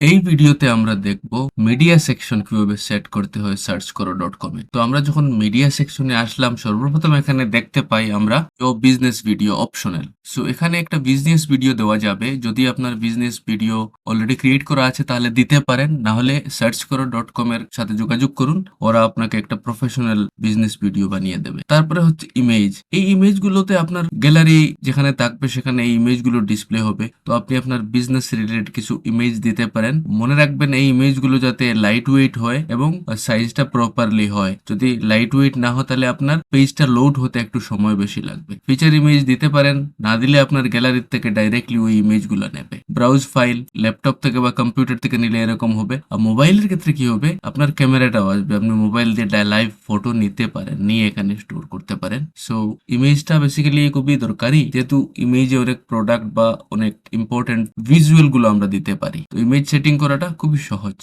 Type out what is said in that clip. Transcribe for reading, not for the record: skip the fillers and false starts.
এই ভিডিওতে আমরা দেখব মিডিয়া সেকশন কিভাবে সেট করতে হয় সার্চ করো .com এ। তো আমরা যখন মিডিয়া সেকশনে আসলাম সর্বপ্রথম এখানে দেখতে পাই আমরা বিজনেস ভিডিও অপশনাল। সো এখানে একটা বিজনেস ভিডিও দেওয়া যাবে। যদি আপনার বিজনেস ভিডিও অলরেডি ক্রিয়েট করা আছে তাহলে দিতে পারেন, না হলে সার্চ করো .com এর সাথে যোগাযোগ করুন, ওরা আপনাকে একটা প্রফেশনাল বিজনেস ভিডিও বানিয়ে দেবে। তারপরে হচ্ছে ইমেজ। এই ইমেজগুলোতে আপনার গ্যালারি যেখানে থাকবে সেখানে এই ইমেজগুলো ডিসপ্লে হবে। তো আপনি আপনার বিজনেস রিলেটেড কিছু ইমেজ দিতে পারেন। মনে রাখবেন এই ইমেজগুলো যাতে লাইট ওয়েট হয় এবং সাইজটা প্রপারলি হয়। যদি লাইট ওয়েট না হয় তাহলে আপনার পেজটা লোড হতে একটু সময় বেশি লাগবে। ফিচার ইমেজ দিতে পারেন, না দিলে আপনার গ্যালারি থেকে ডাইরেক্টলি ওই ইমেজগুলো নেবে। ব্রাউজ ফাইল ল্যাপটপ থেকে বা কম্পিউটার থেকে নিলে এরকম হবে। আর মোবাইলের ক্ষেত্রে কি হবে, আপনার ক্যামেরাটাও আসবে, আপনি মোবাইল দিয়ে লাইভ ফটো নিতে পারেন, নিয়ে এখানে স্টোর করতে পারেন। সো ইমেজটা বেসিক্যালি খুবই দরকারি, যেহেতু ইমেজে অনেক প্রোডাক্ট বা অনেক ইম্পর্টেন্ট ভিজুয়াল গুলো আমরা দিতে পারি। তো ইমেজ সেটিং করাটা খুবই সহজ।